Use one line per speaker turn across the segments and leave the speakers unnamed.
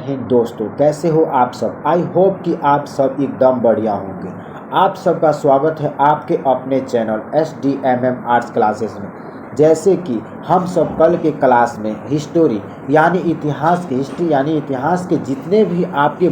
हिंद दोस्तों, कैसे हो आप सब। आई होप कि आप सब एकदम बढ़िया होंगे। आप सबका स्वागत है आपके अपने चैनल SDMM आर्ट्स क्लासेस में। जैसे कि हम सब कल के क्लास में हिस्ट्री यानी इतिहास के जितने भी आपके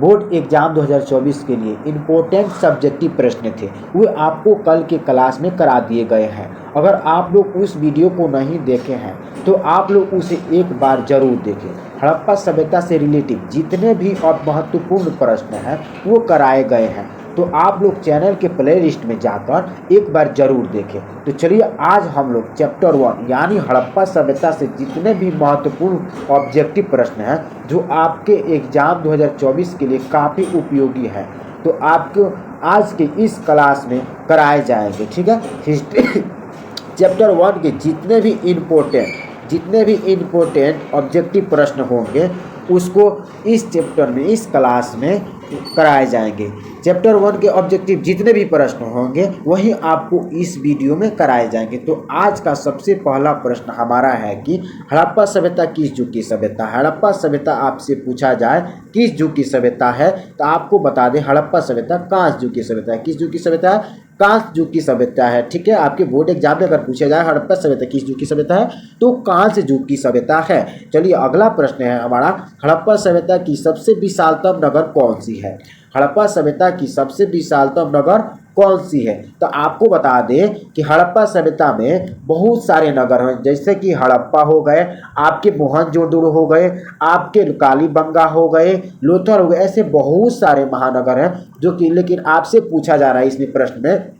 बोर्ड एग्जाम 2024 के लिए इम्पोर्टेंट सब्जेक्टिव प्रश्न थे वे आपको कल के क्लास में करा दिए गए हैं। अगर आप लोग उस वीडियो को नहीं देखे हैं तो आप लोग उसे एक बार जरूर देखें। हड़प्पा सभ्यता से रिलेटिव जितने भी और महत्वपूर्ण प्रश्न हैं वो कराए गए हैं, तो आप लोग चैनल के प्ले लिस्ट में जाकर एक बार जरूर देखें। तो चलिए आज हम लोग चैप्टर 1 यानी हड़प्पा सभ्यता से जितने भी महत्वपूर्ण ऑब्जेक्टिव प्रश्न हैं जो आपके एग्जाम 2024 के लिए काफ़ी उपयोगी है, तो आपको आज के इस क्लास में कराए जाएंगे। ठीक है, हिस्ट्री चैप्टर 1 के जितने भी इम्पोर्टेंट ऑब्जेक्टिव प्रश्न होंगे उसको इस चैप्टर में इस क्लास में कराए जाएंगे। चैप्टर 1 के ऑब्जेक्टिव जितने भी प्रश्न होंगे वही आपको इस वीडियो में कराए जाएंगे। तो आज का सबसे पहला प्रश्न हमारा है कि हड़प्पा सभ्यता किस युग की सभ्यता है। हड़प्पा सभ्यता आपसे पूछा जाए किस युग की सभ्यता है तो आपको बता दें हड़प्पा सभ्यता कांस्य युग की सभ्यता है। किस युग की सभ्यता है? कांस्य युग की सभ्यता है। ठीक है, आपके बोर्ड एग्जाम में अगर पूछा जाए हड़प्पा सभ्यता किस युग की सभ्यता है तो कांस्य युग की सभ्यता है। चलिए अगला प्रश्न है हमारा, हड़प्पा सभ्यता की सबसे विशालतम नगर कौन सी है। हड़प्पा सभ्यता की सबसे विशालतम नगर कौन सी है? तो आपको बता दें कि हड़प्पा सभ्यता में बहुत सारे नगर हैं, जैसे कि हड़प्पा हो गए, आपके मोहनजोदड़ो हो गए, आपके कालीबंगा हो गए, लोथल हो गए। ऐसे बहुत सारे महानगर हैं जो कि, लेकिन आपसे पूछा जा रहा है इसमें प्रश्न में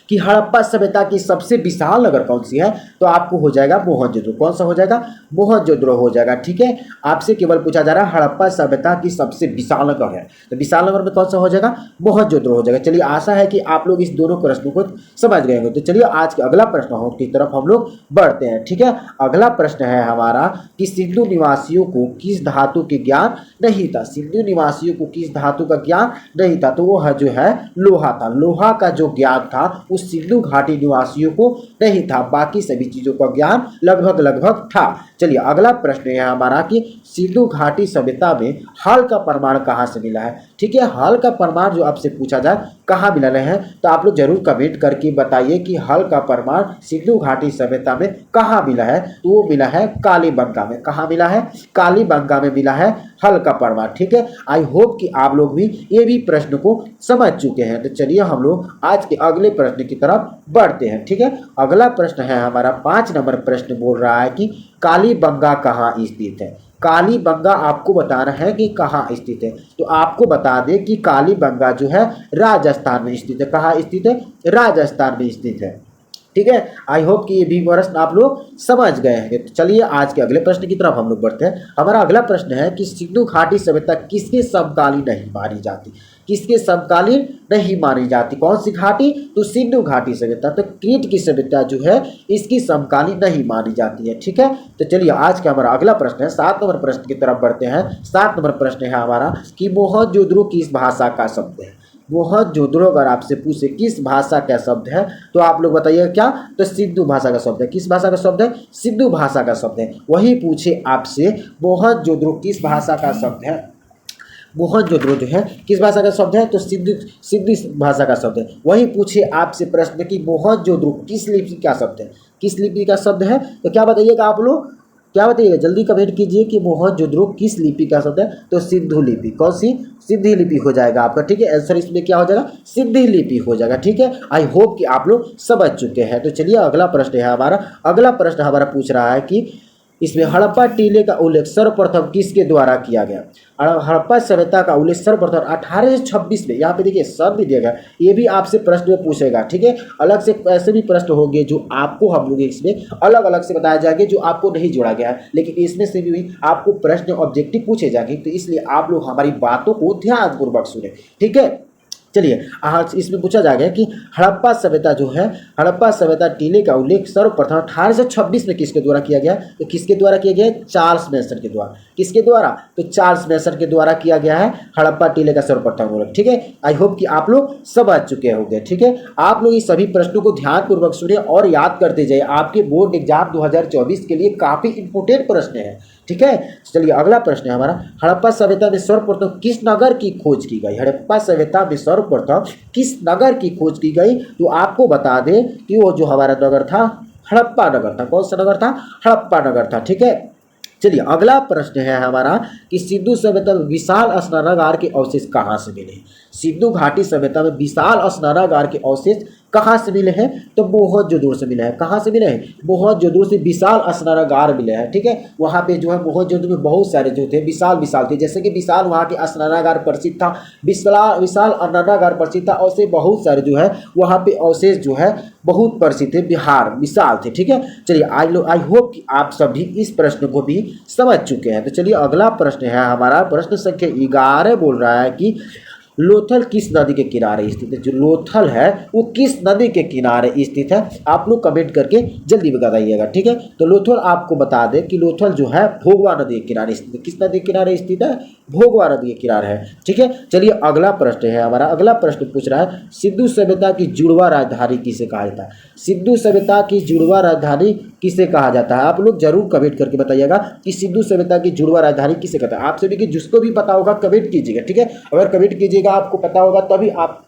कि हड़प्पा सभ्यता की सबसे विशाल नगर कौन सी है, तो आपको हो जाएगा मोहनजोदड़ो। कौन सा हो जाएगा? मोहनजोदड़ो हो जाएगा। ठीक है, आपसे केवल पूछा जा रहा है हड़प्पा सभ्यता की सबसे विशाल नगर है, तो विशाल नगर में कौन सा हो जाएगा? मोहनजोदड़ो हो जाएगा। चलिए आशा है कि आप लोग इस दोनों प्रश्नों को समझ गए होंगे। तो चलिए आज के अगला प्रश्न की तरफ हम लोग बढ़ते हैं। ठीक है, अगला प्रश्न है हमारा कि सिंधु निवासियों को किस धातु के ज्ञान नहीं था। सिंधु निवासियों को किस धातु का ज्ञान नहीं था, तो वो जो है लोहा था। लोहा का जो ज्ञान था उस सिंधु घाटी निवासियों को नहीं था, बाकी सभी चीजों का ज्ञान लगभग था। चलिए अगला प्रश्न है हमारा कि सिंधु घाटी सभ्यता में हल का प्रमाण कहाँ से मिला है। ठीक है, हल का प्रमाण जो आपसे पूछा जाए कहाँ मिला है तो आप लोग जरूर कमेंट करके बताइए कि हल का प्रमाण सिंधु घाटी सभ्यता में कहाँ मिला है। तो वो मिला है कालीबंगा में। कहाँ मिला है? कालीबंगा में मिला है हल का प्रमाण। ठीक है, आई होप कि आप लोग भी ये भी प्रश्न को समझ चुके हैं। तो चलिए हम लोग आज के अगले प्रश्न की तरफ बढ़ते हैं। ठीक है, अगला प्रश्न है हमारा 5 नंबर प्रश्न बोल रहा है कि कालीबंगा कहाँ स्थित है। कालीबंगा आपको बताना है कि कहाँ स्थित है, तो आपको बता दें कि कालीबंगा जो है राजस्थान में स्थित है। कहाँ स्थित है? राजस्थान में स्थित है। ठीक है, आई होप कि ये भी प्रश्न आप लोग समझ गए हैं। तो चलिए आज के अगले प्रश्न की तरफ हम लोग बढ़ते हैं। हमारा अगला प्रश्न है कि सिंधु घाटी सभ्यता किसके समकालीन नहीं मानी जाती। किसके समकालीन नहीं मानी जाती? कौन सी घाटी? तो सिंधु घाटी सभ्यता। तो क्रीट की सभ्यता जो है इसकी समकालीन नहीं मानी जाती है। ठीक है, तो चलिए आज का हमारा अगला प्रश्न है 7 नंबर प्रश्न की तरफ बढ़ते हैं। 7 नंबर प्रश्न है हमारा कि मोहनजोदड़ो किस भाषा का शब्द है। मोहनजोदड़ो अगर आपसे पूछे किस भाषा का शब्द है तो आप लोग बताइए क्या? तो सिंधु भाषा का शब्द है। किस भाषा का शब्द है? सिंधु भाषा का शब्द है। वही पूछे आपसे मोहनजोदड़ो किस भाषा का शब्द है। मोहनजोदड़ो जो है किस भाषा का शब्द है? तो सिंधु भाषा का शब्द है। वही पूछे आपसे प्रश्न कि मोहनजोदड़ो किस लिपि का शब्द है। किस लिपि का शब्द है तो क्या बताइएगा आप लोग? क्या बताइएगा? जल्दी कमेंट कीजिए कि मोहनजोदड़ो किस लिपि का शब्द है। तो सिंधु लिपि। कौन सी? सिंधी लिपि हो जाएगा आपका। ठीक है, आंसर इसमें क्या हो जाएगा? सिंधी लिपि हो जाएगा। ठीक है, आई होप कि आप लोग समझ चुके हैं। तो चलिए अगला प्रश्न है हमारा। अगला प्रश्न हमारा पूछ रहा है कि इसमें हड़प्पा टीले का उल्लेख सर्वप्रथम किसके द्वारा किया गया। हड़प्पा सभ्यता का उल्लेख सर्वप्रथम 1826 में, यहाँ पे देखिए सन भी दिया गया। ये भी आपसे प्रश्न में पूछेगा। ठीक है, अलग से ऐसे भी प्रश्न होंगे जो आपको हम लोग इसमें अलग अलग से बताया जाएंगे जो आपको नहीं जोड़ा गया है, लेकिन इसमें से भी आपको प्रश्न ऑब्जेक्टिव पूछे जाएंगे। तो इसलिए आप लोग हमारी बातों को ध्यानपूर्वक सुने। ठीक है, चलिए आज इसमें पूछा जाएगा कि हड़प्पा सभ्यता जो है, हड़प्पा सभ्यता टीले का उल्लेख सर्वप्रथम 1826 में किसके द्वारा किया गया? तो किसके द्वारा किया गया? चार्ल्स मैसन के द्वारा। किसके द्वारा? तो चार्ल्स मैसन के द्वारा किया गया है हड़प्पा टीले का सर्वप्रथम उल्लेख। ठीक है, आई होप कि आप लोग समझ चुके होंगे। ठीक है, आप लोग इस सभी प्रश्नों को ध्यानपूर्वक सुनिए और याद करते जाइए, आपके बोर्ड एग्जाम 2024 के लिए काफी इंपोर्टेंट प्रश्न है। ठीक है, चलिए अगला प्रश्न है हमारा, हड़प्पा सभ्यता में सर्वप्रथम किस नगर की खोज की गई? हड़प्पा सभ्यता में सर्वप्रथम किस नगर की खोज की गई? तो आपको बता दें कि वो जो हमारा नगर था हड़प्पा नगर था। कौन सा नगर था? हड़प्पा नगर था। ठीक है, चलिए अगला प्रश्न है हमारा कि सिंधु सभ्यता में विशाल स्नानागार के अवशेष कहाँ से मिले? सिंधु घाटी सभ्यता में विशाल स्नानागार के अवशेष कहाँ से मिले हैं? तो मोहनजोदड़ो से मिले हैं। कहाँ से मिले हैं? मोहनजोदड़ो से विशाल स्नानागार मिले हैं। ठीक है, वहाँ पे जो है मोहनजोदड़ो में बहुत सारे जो थे विशाल विशाल थे, जैसे कि विशाल वहाँ के स्नानागार प्रसिद्ध था, विशाल विशाल स्नानागार प्रसिद्ध था, ऐसे बहुत सारे जो है वहाँ पे अवशेष जो है बहुत प्रसिद्ध थे, बिहार विशाल थे। ठीक है, चलिए आई होप कि आप सभी इस प्रश्न को भी समझ चुके हैं। तो चलिए अगला प्रश्न है हमारा, प्रश्न संख्या 11 बोल रहा है कि लोथल किस नदी के किनारे स्थित है? जो लोथल है वो किस नदी के किनारे स्थित है? आप लोग कमेंट करके जल्दी बताइएगा। ठीक है, तो लोथल आपको बता दें कि लोथल जो है भोगवा नदी के किनारे स्थित है। किस नदी के किनारे स्थित है? भोगवा नदी के किनारे है। ठीक है, चलिए अगला प्रश्न है हमारा, अगला प्रश्न पूछ रहा है सिंधु सभ्यता की जुड़वा राजधानी किसे कहा जाता है? सिंधु सभ्यता की जुड़वा राजधानी किसे कहा जाता है? आप लोग जरूर कमेंट करके बताइएगा कि सिंधु सभ्यता की जुड़वा राजधानी किसे कहता है। आप सभी की जिसको भी पता होगा कमेंट कीजिएगा। ठीक है, अगर कमेंट कीजिएगा आपको पता होगा तभी आप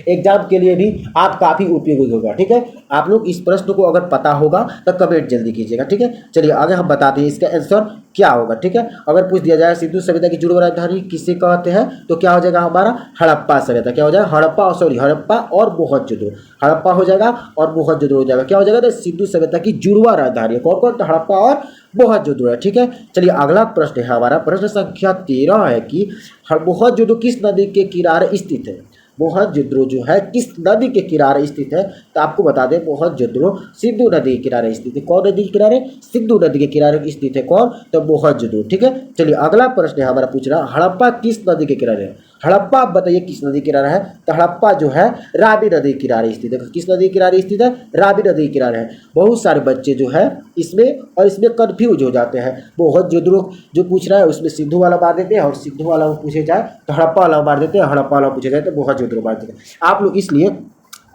एग्जाम के लिए भी आप काफ़ी उपयोगी होगा। ठीक है, आप लोग इस प्रश्न को अगर पता होगा तो कमेंट जल्दी कीजिएगा। ठीक है, चलिए आगे हम बताते हैं इसका आंसर क्या होगा। ठीक है, अगर पूछ दिया जाए सिंधु सभ्यता की जुड़वा राजधानी किसे कहते हैं तो क्या हो जाएगा हमारा? हड़प्पा सभ्यता। क्या हो जाएगा? हड़प्पा और मोहनजोदड़ो। हड़प्पा हो जाएगा और मोहनजोदड़ो हो जाएगा। क्या हो जाएगा? तो सिंधु सभ्यता की जुड़वा राजधानी कौन कौन? तो हड़प्पा और मोहनजोदड़ो है। ठीक है, चलिए अगला प्रश्न है हमारा, प्रश्न संख्या 13 है कि मोहनजोदड़ो किस नदी के किनारे स्थित है? मोहनजोदड़ो जो है किस नदी के किनारे स्थित है? तो आपको बता दें मोहनजोदड़ो सिंधु नदी के किनारे स्थित है। कौन नदी के किनारे? सिंधु नदी के किनारे स्थित है। कौन? तो मोहनजोदड़ो। ठीक है, चलिए अगला प्रश्न है हमारा, पूछ रहा हड़प्पा किस नदी के किनारे है? हड़प्पा आप बताइए किस नदी के किनारे है? तो हड़प्पा जो है रावी नदी के किनारे स्थित है। किस नदी के किनारे स्थित है? रावी नदी के किनारे है। बहुत सारे बच्चे जो है इसमें कंफ्यूज हो जाते हैं। मोहनजोदड़ो जो पूछ रहा है उसमें सिंधु वाला मार देते हैं और सिंधु वाला पूछे जाए तो हड़प्पा वाला मार देते हैं, हड़प्पा वाला पूछे जाए तो मोहनजोदड़ो मार देते हैं। आप लोग इसलिए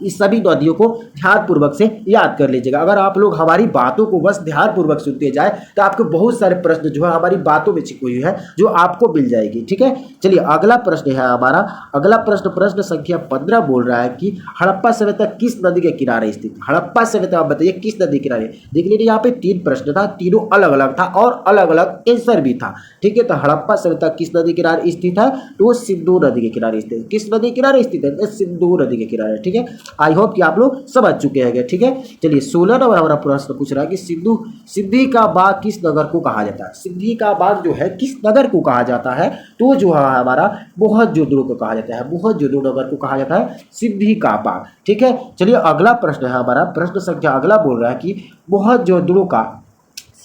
इस सभी नदियों को ध्यानपूर्वक से याद कर लीजिएगा। अगर आप लोग हमारी बातों को बस ध्यानपूर्वक सुनते जाए तो आपको बहुत सारे प्रश्न जो है हमारी बातों में छिपी हुई है जो आपको मिल जाएगी। ठीक है, चलिए अगला प्रश्न है हमारा, अगला प्रश्न प्रश्न संख्या 15 बोल रहा है कि हड़प्पा सभ्यता किस नदी के किनारे स्थित? हड़प्पा सभ्यता आप बताइए किस नदी के किनारे? देख लीजिए यहाँ पे 3 प्रश्न था, तीनों अलग अलग था और अलग अलग आंसर भी था। ठीक है, तो हड़प्पा सभ्यता किस नदी के किनारे स्थित है? तो वो सिंधु नदी के किनारे स्थित है। किस नदी के किनारे स्थित है? सिंधु नदी के किनारे। ठीक है, आई होप कि आप लोग समझ चुके हैं। ठीक है, चलिए 16 नंबर हमारा प्रश्न पूछ रहा है कि सिंधी का बाग किस नगर को कहा जाता है? सिंधी का बाग जो है किस नगर को कहा जाता है? तो जो है हमारा मोहनजोदड़ो को कहा जाता है। मोहनजोदड़ो नगर को कहा जाता है सिंधी का बाग। ठीक है, चलिए अगला प्रश्न है हमारा, प्रश्न संख्या अगला बोल रहा है कि मोहनजोदड़ो का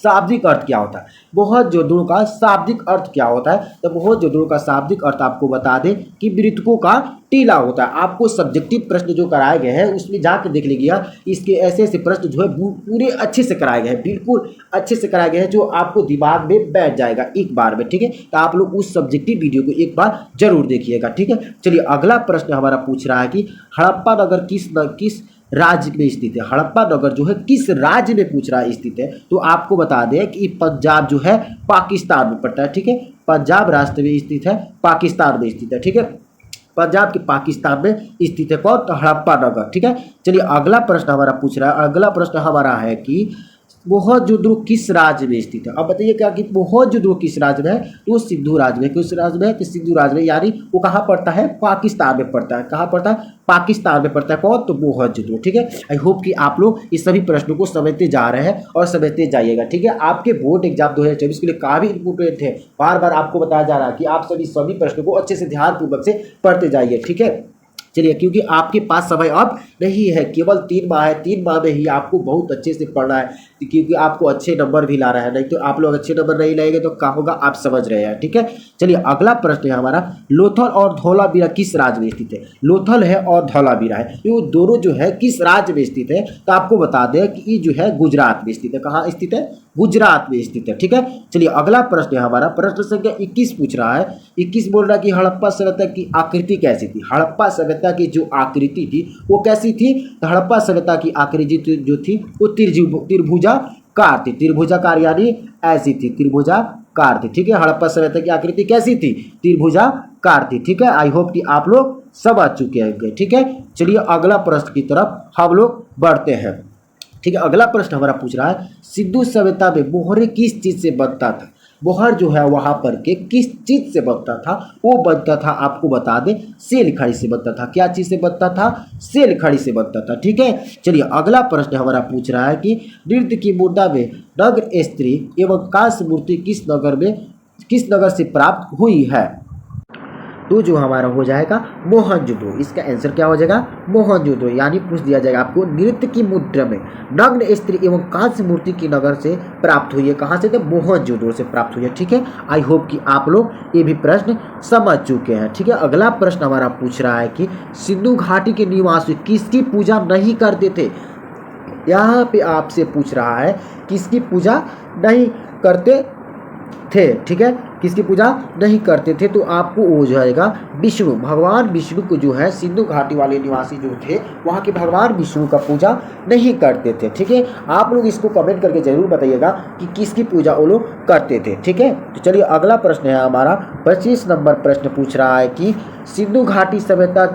शाब्दिक अर्थ क्या होता है? मोहनजोदड़ो का शाब्दिक अर्थ क्या होता है? तो मोहनजोदड़ो का शाब्दिक अर्थ आपको बता दें कि मृतकों का टीला होता है। आपको सब्जेक्टिव प्रश्न जो कराए गए हैं उसमें जाकर देख लीजिएगा, इसके ऐसे ऐसे प्रश्न जो है पूरे अच्छे से कराए गए हैं, बिल्कुल अच्छे से कराए गए हैं जो आपको दिमाग में बैठ जाएगा एक बार में। ठीक है, तो आप लोग उस सब्जेक्टिव वीडियो को एक बार जरूर देखिएगा। ठीक है, चलिए अगला प्रश्न हमारा पूछ रहा है कि हड़प्पा नगर किस राज्य में स्थित है? हड़प्पा नगर जो है किस राज्य में पूछ रहा है स्थित है? तो आपको बता दें कि पंजाब जो है पाकिस्तान में पड़ता है। ठीक है, पंजाब राष्ट्र में स्थित है, पाकिस्तान में स्थित है। ठीक है, पंजाब के पाकिस्तान में स्थित है कौन? तो हड़प्पा नगर। ठीक है, चलिए अगला प्रश्न हमारा पूछ रहा है, अगला प्रश्न हमारा है कि मोहनजोदड़ो किस राज्य में स्थित है? अब बताइए क्या कि मोहनजोदड़ो किस राज्य में है? तो सिंधु राज्य में। किस राज्य में है? तो सिंधु राज्य में, यानी वो कहाँ पड़ता है? पाकिस्तान में पड़ता है। कहाँ पड़ता है? पाकिस्तान में पड़ता है कौन? तो मोहनजोदड़ो। ठीक है, आई होप कि आप लोग इस सभी प्रश्नों को समझते जा रहे हैं और समझते जाइएगा। ठीक है, आपके बोर्ड एग्जाम 2024 के लिए काफी इंपोर्टेंट है। बार बार आपको बताया जा रहा है कि आप सभी प्रश्नों को अच्छे से ध्यानपूर्वक से पढ़ते जाइए। ठीक है, चलिए क्योंकि आपके पास समय अब नहीं है, केवल 3 माह है, 3 माह में ही आपको बहुत अच्छे से पढ़ना है। क्योंकि आपको अच्छे नंबर भी ला रहा है, नहीं तो आप लोग अच्छे नंबर नहीं लाएंगे तो क्या होगा आप समझ रहे हैं। ठीक है, चलिए अगला प्रश्न है हमारा, लोथल और धौलावीरा किस राज्य में स्थित है? लोथल है और धौलावीरा है, ये दोनों जो है किस राज्य में स्थित है? तो आपको बता दें कि ये जो है गुजरात में स्थित है। कहाँ स्थित है? गुजरात में स्थित है। ठीक है, चलिए अगला प्रश्न है हमारा, प्रश्न संख्या 21 पूछ रहा है। 21 बोल रहा है कि हड़प्पा सभ्यता की आकृति कैसी थी? हड़प्पा सभ्यता की जो आकृति थी वो कैसी थी? तो हड़प्पा सभ्यता की आकृति जो थी वो त्रिभुजाकार थी। त्रिभुजाकार यानी ऐसी थी, त्रिभुजाकार थी। ठीक है, हड़प्पा सभ्यता की आकृति कैसी थी? त्रिभुजाकार थी। ठीक है, आई होप कि आप लोग समझ चुके होंगे। ठीक है, चलिए अगला प्रश्न की तरफ हम लोग बढ़ते हैं। ठीक है, अगला प्रश्न हमारा पूछ रहा है, सिंधु सभ्यता में मोहर किस चीज से बनता था? मोहर जो है वहां पर के किस चीज से बनता था? वो बनता था, आपको बता दें, सेल खड़ी से बनता था। क्या चीज से बनता था? सेल खड़ी से बनता था। ठीक है, चलिए अगला प्रश्न हमारा पूछ रहा है कि नृत्य की मुद्रा में नग्न स्त्री एवं कांस्य मूर्ति किस नगर से प्राप्त हुई है? तो जो हमारा हो जाएगा मोहनजोदड़ो। इसका आंसर क्या हो जाएगा? मोहनजोदड़ो। यानी पूछ दिया जाएगा आपको, नृत्य की मुद्रा में नग्न स्त्री एवं कांस्य मूर्ति की नगर से प्राप्त हुई है। कहाँ से? तो मोहनजोदड़ो से प्राप्त हुई है। ठीक है, आई होप कि आप लोग ये भी प्रश्न समझ चुके हैं। ठीक है, अगला प्रश्न हमारा पूछ रहा है कि सिंधु घाटी के निवासी किसकी पूजा नहीं करते थे? यहाँ पे आपसे पूछ रहा है किसकी पूजा नहीं करते थे। ठीक है, किसकी पूजा नहीं करते थे? तो आपको हो जाएगा विष्णु, भगवान विष्णु को जो है सिंधु घाटी वाले निवासी जो थे वहाँ के भगवान विष्णु का पूजा नहीं करते थे। ठीक है, आप लोग इसको कमेंट करके जरूर बताइएगा कि किसकी पूजा वो लोग करते थे। ठीक है, तो चलिए अगला प्रश्न है हमारा, 25 नंबर प्रश्न पूछ रहा है कि सिंधु घाटी सभ्यता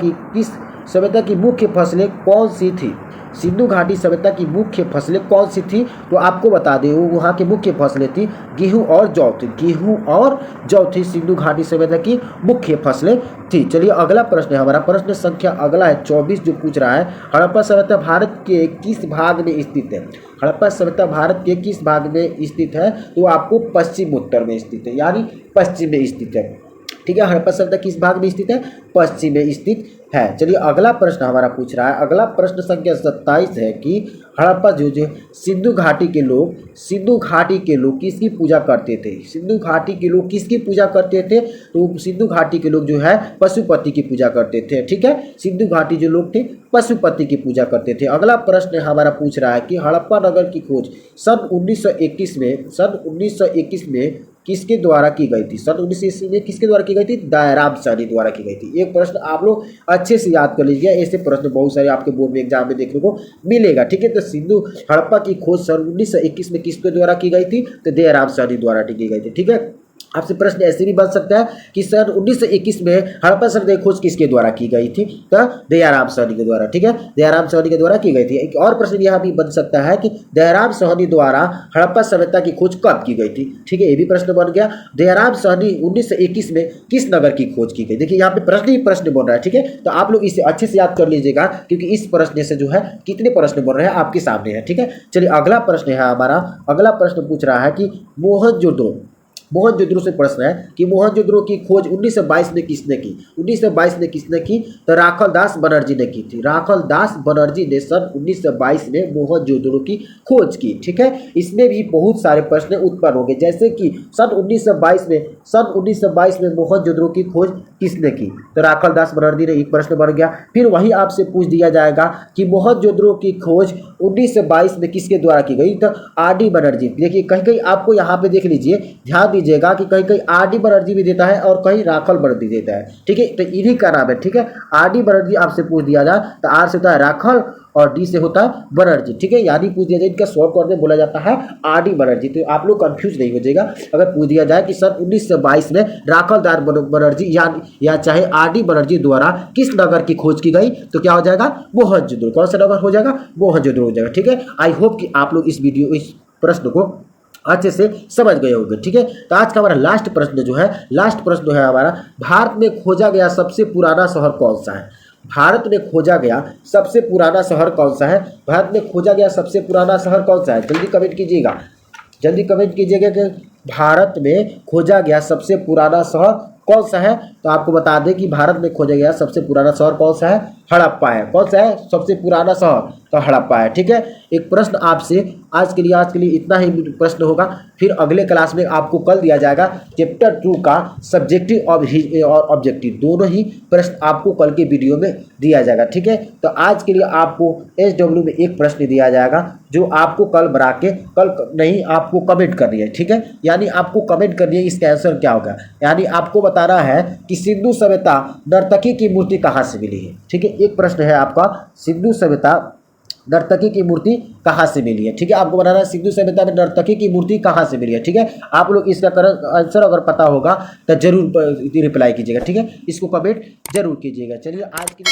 की मुख्य फसलें कौन सी थी? सिंधु घाटी सभ्यता की मुख्य फसलें कौन सी थी? तो आपको बता दें वहाँ की मुख्य फसलें थी गेहूं और जौ थी। गेहूं और जौ थी सिंधु घाटी सभ्यता की मुख्य फसलें थी। चलिए अगला प्रश्न है हमारा, प्रश्न संख्या अगला है 24 जो पूछ रहा है, हड़प्पा सभ्यता भारत के किस भाग में स्थित है? हड़प्पा सभ्यता भारत के किस भाग में स्थित है? तो आपको पश्चिम उत्तर में स्थित है, यानी पश्चिम में स्थित है। ठीक है, हड़प्पा सभ्यता किस भाग में स्थित है? पश्चिम में स्थित है। चलिए अगला प्रश्न हमारा पूछ रहा है, अगला प्रश्न संख्या 27 है कि हड़प्पा जो सिंधु घाटी के लोग किसकी पूजा करते थे? सिंधु घाटी के लोग किसकी पूजा करते थे? तो सिंधु घाटी के लोग जो है पशुपति की पूजा करते थे। ठीक है, सिंधु घाटी जो लोग थे पशुपति की पूजा करते थे। अगला प्रश्न हमारा पूछ रहा है कि हड़प्पा नगर की खोज सन 1921 में किसके द्वारा की गई थी? सन 1921 में किसके द्वारा की गई थी? दयाराम साहनी द्वारा की गई थी। एक प्रश्न आप लोग अच्छे से याद कर लीजिए, ऐसे प्रश्न बहुत सारे आपके बोर्ड में एग्जाम में देखने को मिलेगा। ठीक है, तो सिंधु हड़प्पा की खोज सन 1921 में किसके द्वारा की गई थी? तो दयाराम साहनी द्वारा की गई थी। ठीक है, आपसे प्रश्न ऐसे भी बन सकता है कि सन 1921 में हड़प्पा सभ्यता की खोज किसके द्वारा की गई थी? तो दयाराम साहनी के द्वारा। ठीक है, दयाराम साहनी के द्वारा की गई थी। एक और प्रश्न यह भी बन सकता है कि दयाराम साहनी द्वारा हड़प्पा सभ्यता की खोज कब की गई थी? ठीक है, ये भी प्रश्न बन गया। दयाराम साहनी 1921 में किस नगर की खोज की गई? देखिए यहाँ पे प्रश्न ही प्रश्न बन रहा है। ठीक है, तो आप लोग इसे अच्छे से याद कर लीजिएगा क्योंकि इस प्रश्न से जो है कितने प्रश्न बन रहे हैं आपके सामने है। ठीक है, चलिए अगला प्रश्न है हमारा, अगला प्रश्न पूछ रहा है कि मोहनजोदड़ो से प्रश्न है कि मोहनजोदड़ो की खोज 1922 में किसने की? 1922 में किसने की? तो राखल दास बनर्जी ने की थी। राखल दास बनर्जी ने सन 1922 में मोहनजोदड़ो की खोज की। ठीक है, इसमें भी बहुत सारे प्रश्न उत्पन्न होंगे, जैसे कि सन 1922 में मोहनजोदड़ो की खोज किसने की? तो राखल दास बनर्जी ने, एक प्रश्न बन गया। फिर वही आपसे पूछ दिया जाएगा कि मोहनजोदड़ो की खोज 1922 में किसके द्वारा की गई? तो आर.डी. बनर्जी। देखिए कहीं कहीं आपको यहाँ पे देख लीजिए, ध्यान दीजिएगा कि कहीं कहीं आर.डी. बनर्जी भी देता है और कहीं राखल बनर्जी देता है। ठीक है, तो इन्हीं का नाम है। ठीक है, आर.डी. बनर्जी आपसे पूछ दिया जाए तो आर से होता है राखल और डी से होता है बनर्जी। ठीक है, यानी पूछ दिया जाए इनका शॉर्ट फॉर्म में बोला जाता है आर.डी. बनर्जी। तो आप लोग कंफ्यूज नहीं हो जाएगा अगर पूछ दिया जाए कि सन 1922 में राखल दास बनर्जी या चाहे आर.डी. बनर्जी द्वारा किस नगर की खोज की गई? तो क्या हो जाएगा? मोहनजोदड़ो। कौन सा नगर हो जाएगा? मोहनजोदड़ो हो जाएगा। ठीक है, आई होप कि आप लोग इस प्रश्न को अच्छे से समझ गए होंगे। ठीक है, तो आज का हमारा लास्ट प्रश्न जो है हमारा, भारत में खोजा गया सबसे पुराना शहर कौन सा है? भारत में खोजा गया सबसे पुराना शहर कौन सा है? भारत में खोजा गया सबसे पुराना शहर कौन सा है? जल्दी कमेंट कीजिएगा, जल्दी कमेंट कीजिएगा कि भारत में खोजा गया सबसे पुराना शहर कौन सा है? तो आपको बता दें कि भारत में खोजा गया सबसे पुराना शहर कौन सा है? हड़प्पा है। कौन सा है सबसे पुराना शहर? तो हड़प्पा है। ठीक है, एक प्रश्न आपसे आज के लिए इतना ही प्रश्न होगा। फिर अगले क्लास में आपको कल दिया जाएगा चैप्टर 2 का सब्जेक्टिव और ऑब्जेक्टिव, दोनों ही प्रश्न आपको कल के वीडियो में दिया जाएगा। ठीक है, तो आज के लिए आपको SW में एक प्रश्न दिया जाएगा जो आपको कल बना के कल नहीं आपको कमेंट करनी है। ठीक है, यानी आपको कमेंट करनी है इसका आंसर क्या होगा। यानी आपको बताना है कि सिंधु सभ्यता नर्तकी की मूर्ति कहाँ से मिली है। ठीक है, एक प्रश्न है आपका, सिंधु सभ्यता नर्तकी की मूर्ति कहाँ से मिली है। ठीक है, आपको बताना है सिंधु सभ्यता में नर्तकी की मूर्ति कहाँ से मिली है। ठीक है, आप लोग इसका आंसर अगर पता होगा तो जरूर रिप्लाई कीजिएगा। ठीक है, इसको कमेंट जरूर कीजिएगा। चलिए आज की